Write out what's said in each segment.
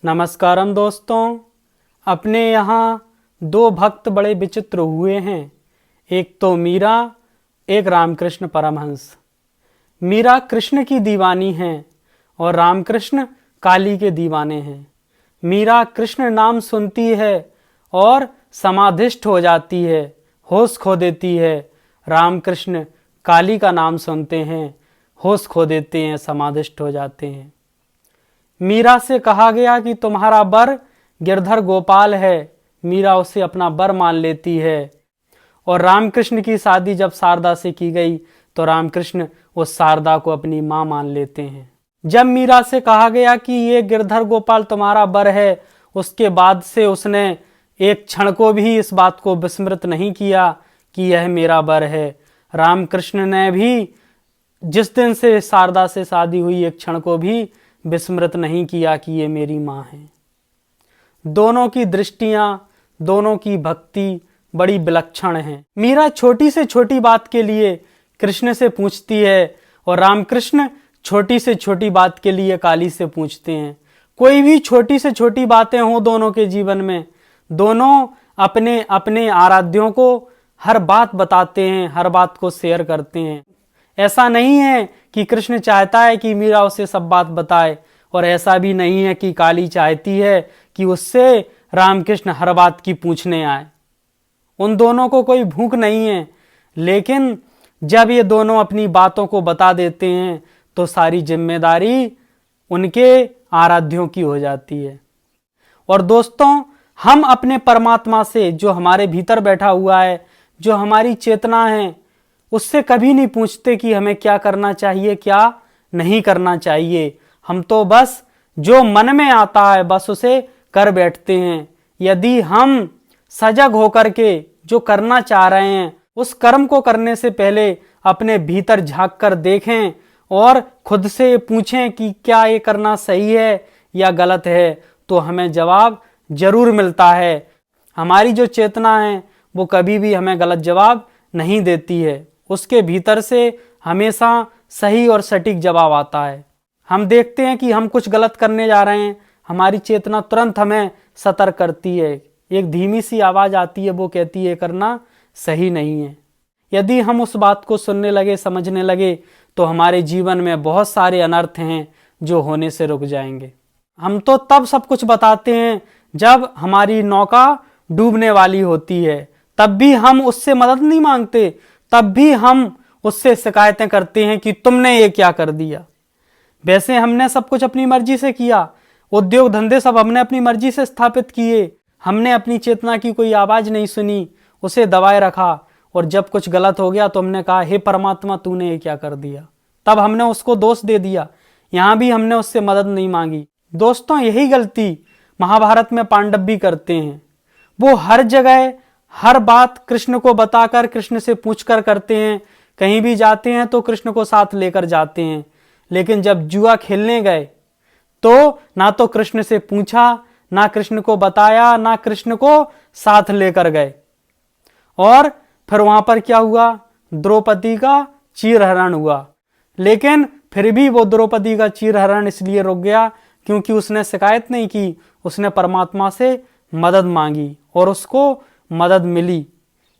नमस्कारम दोस्तों। अपने यहाँ दो भक्त बड़े विचित्र हुए हैं। एक तो मीरा, एक रामकृष्ण परमहंस। मीरा कृष्ण की दीवानी है और रामकृष्ण काली के दीवाने हैं। मीरा कृष्ण नाम सुनती है और समाधिष्ट हो जाती है, होश खो देती है। रामकृष्ण काली का नाम सुनते हैं, होश खो देते हैं, समाधिष्ट हो जाते हैं। मीरा से कहा गया कि तुम्हारा वर गिरधर गोपाल है। मीरा उसे अपना वर मान लेती है। और रामकृष्ण की शादी जब शारदा से की गई तो रामकृष्ण उस शारदा को अपनी मां मान लेते हैं। जब मीरा से कहा गया कि ये गिरधर गोपाल तुम्हारा वर है, उसके बाद से उसने एक क्षण को भी इस बात को विस्मृत नहीं किया कि यह मेरा वर है। रामकृष्ण ने भी जिस दिन से शारदा से शादी हुई एक क्षण को भी विस्मृत नहीं किया कि ये मेरी माँ है। दोनों की दृष्टियां, दोनों की भक्ति बड़ी विलक्षण है। मीरा छोटी से छोटी बात के लिए कृष्ण से पूछती है और रामकृष्ण छोटी से छोटी बात के लिए काली से पूछते हैं। कोई भी छोटी से छोटी बातें हों दोनों के जीवन में, दोनों अपने अपने आराध्यों को हर बात बताते हैं, हर बात को शेयर करते हैं। ऐसा नहीं है कि कृष्ण चाहता है कि मीरा उसे सब बात बताए, और ऐसा भी नहीं है कि काली चाहती है कि उससे रामकृष्ण हर बात की पूछने आए। उन दोनों को कोई भूख नहीं है, लेकिन जब ये दोनों अपनी बातों को बता देते हैं तो सारी जिम्मेदारी उनके आराध्यों की हो जाती है। और दोस्तों, हम अपने परमात्मा से, जो हमारे भीतर बैठा हुआ है, जो हमारी चेतना है, उससे कभी नहीं पूछते कि हमें क्या करना चाहिए, क्या नहीं करना चाहिए। हम तो बस जो मन में आता है बस उसे कर बैठते हैं। यदि हम सजग होकर के जो करना चाह रहे हैं उस कर्म को करने से पहले अपने भीतर झांक कर देखें और खुद से पूछें कि क्या ये करना सही है या गलत है, तो हमें जवाब जरूर मिलता है। हमारी जो चेतना है वो कभी भी हमें गलत जवाब नहीं देती है। उसके भीतर से हमेशा सही और सटीक जवाब आता है। हम देखते हैं कि हम कुछ गलत करने जा रहे हैं, हमारी चेतना तुरंत हमें सतर्क करती है। एक धीमी सी आवाज़ आती है, वो कहती है करना सही नहीं है। यदि हम उस बात को सुनने लगे, समझने लगे, तो हमारे जीवन में बहुत सारे अनर्थ हैं जो होने से रुक जाएंगे। हम तो तब सब कुछ बताते हैं जब हमारी नौका डूबने वाली होती है, तब भी हम उससे मदद नहीं मांगते, तब भी हम उससे शिकायतें करते हैं कि तुमने ये क्या कर दिया। वैसे हमने सब कुछ अपनी मर्जी से किया, उद्योग धंधे सब हमने अपनी मर्जी से स्थापित किए। हमने अपनी चेतना की कोई आवाज़ नहीं सुनी, उसे दबाए रखा, और जब कुछ गलत हो गया तो हमने कहा हे परमात्मा तूने ये क्या कर दिया। तब हमने उसको दोष दे दिया। यहाँ भी हमने उससे मदद नहीं मांगी। दोस्तों, यही गलती महाभारत में पांडव भी करते हैं। वो हर जगह हर बात कृष्ण को बताकर, कृष्ण से पूछकर करते हैं। कहीं भी जाते हैं तो कृष्ण को साथ लेकर जाते हैं, लेकिन जब जुआ खेलने गए तो ना तो कृष्ण से पूछा, ना कृष्ण को बताया, ना कृष्ण को साथ लेकर गए। और फिर वहां पर क्या हुआ, द्रौपदी का चीरहरण हुआ। लेकिन फिर भी वो द्रौपदी का चीरहरण इसलिए रुक गया क्योंकि उसने शिकायत नहीं की, उसने परमात्मा से मदद मांगी और उसको मदद मिली।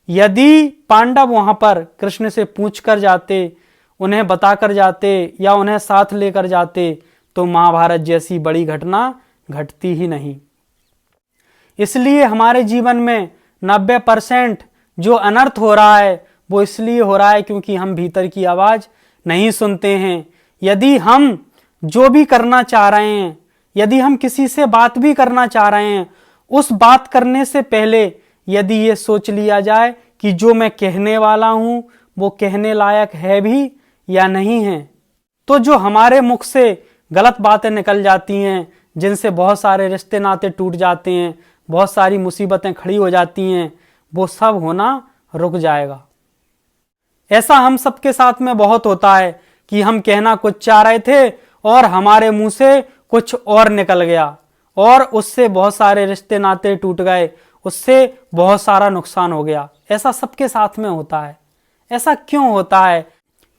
यदि पांडव वहां पर कृष्ण से पूछ कर जाते, उन्हें बताकर जाते या उन्हें साथ लेकर जाते, तो महाभारत जैसी बड़ी घटना घटती ही नहीं। इसलिए हमारे जीवन में 90% जो अनर्थ हो रहा है वो इसलिए हो रहा है क्योंकि हम भीतर की आवाज़ नहीं सुनते हैं। यदि हम जो भी करना चाह रहे हैं, यदि हम किसी से बात भी करना चाह रहे हैं, उस बात करने से पहले यदि ये सोच लिया जाए कि जो मैं कहने वाला हूं वो कहने लायक है भी या नहीं है, तो जो हमारे मुख से गलत बातें निकल जाती हैं, जिनसे बहुत सारे रिश्ते नाते टूट जाते हैं, बहुत सारी मुसीबतें खड़ी हो जाती हैं, वो सब होना रुक जाएगा। ऐसा हम सबके साथ में बहुत होता है कि हम कहना कुछ चाह रहे थे और हमारे मुंह से कुछ और निकल गया, और उससे बहुत सारे रिश्ते नाते टूट गए, उससे बहुत सारा नुकसान हो गया। ऐसा सबके साथ में होता है। ऐसा क्यों होता है?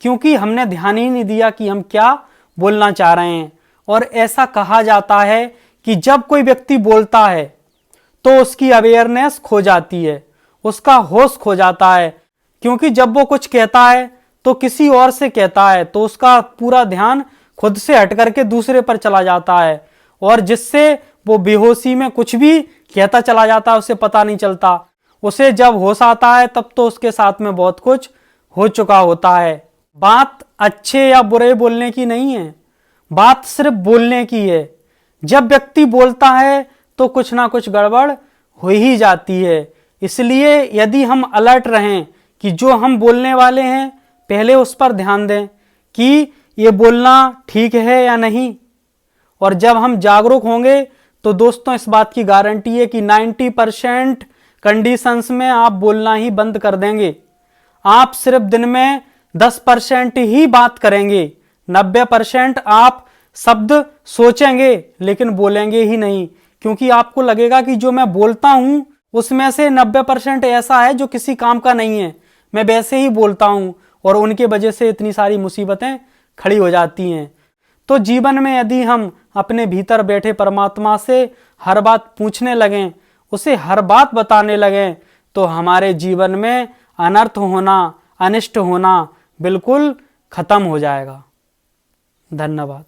क्योंकि हमने ध्यान ही नहीं दिया कि हम क्या बोलना चाह रहे हैं। और ऐसा कहा जाता है कि जब कोई व्यक्ति बोलता है तो उसकी अवेयरनेस खो जाती है, उसका होश खो जाता है, क्योंकि जब वो कुछ कहता है तो किसी और से कहता है तो उसका पूरा ध्यान खुद से हट करके दूसरे पर चला जाता है, और जिससे वो बेहोशी में कुछ भी कहता चला जाता है, उसे पता नहीं चलता। उसे जब होश आता है तब तो उसके साथ में बहुत कुछ हो चुका होता है। बात अच्छे या बुरे बोलने की नहीं है, बात सिर्फ बोलने की है। जब व्यक्ति बोलता है तो कुछ ना कुछ गड़बड़ हो ही जाती है। इसलिए यदि हम अलर्ट रहें कि जो हम बोलने वाले हैं पहले उस पर ध्यान दें कि ये बोलना ठीक है या नहीं। और जब हम जागरूक होंगे तो दोस्तों इस बात की गारंटी है कि 90% कंडीशंस में आप बोलना ही बंद कर देंगे। आप सिर्फ दिन में 10% ही बात करेंगे, 90% आप शब्द सोचेंगे लेकिन बोलेंगे ही नहीं, क्योंकि आपको लगेगा कि जो मैं बोलता हूं उसमें से 90% ऐसा है जो किसी काम का नहीं है, मैं वैसे ही बोलता हूं, और उनके वजह से इतनी सारी मुसीबतें खड़ी हो जाती हैं। तो जीवन में यदि हम अपने भीतर बैठे परमात्मा से हर बात पूछने लगें, उसे हर बात बताने लगें, तो हमारे जीवन में अनर्थ होना, अनिष्ट होना बिल्कुल खत्म हो जाएगा। धन्यवाद।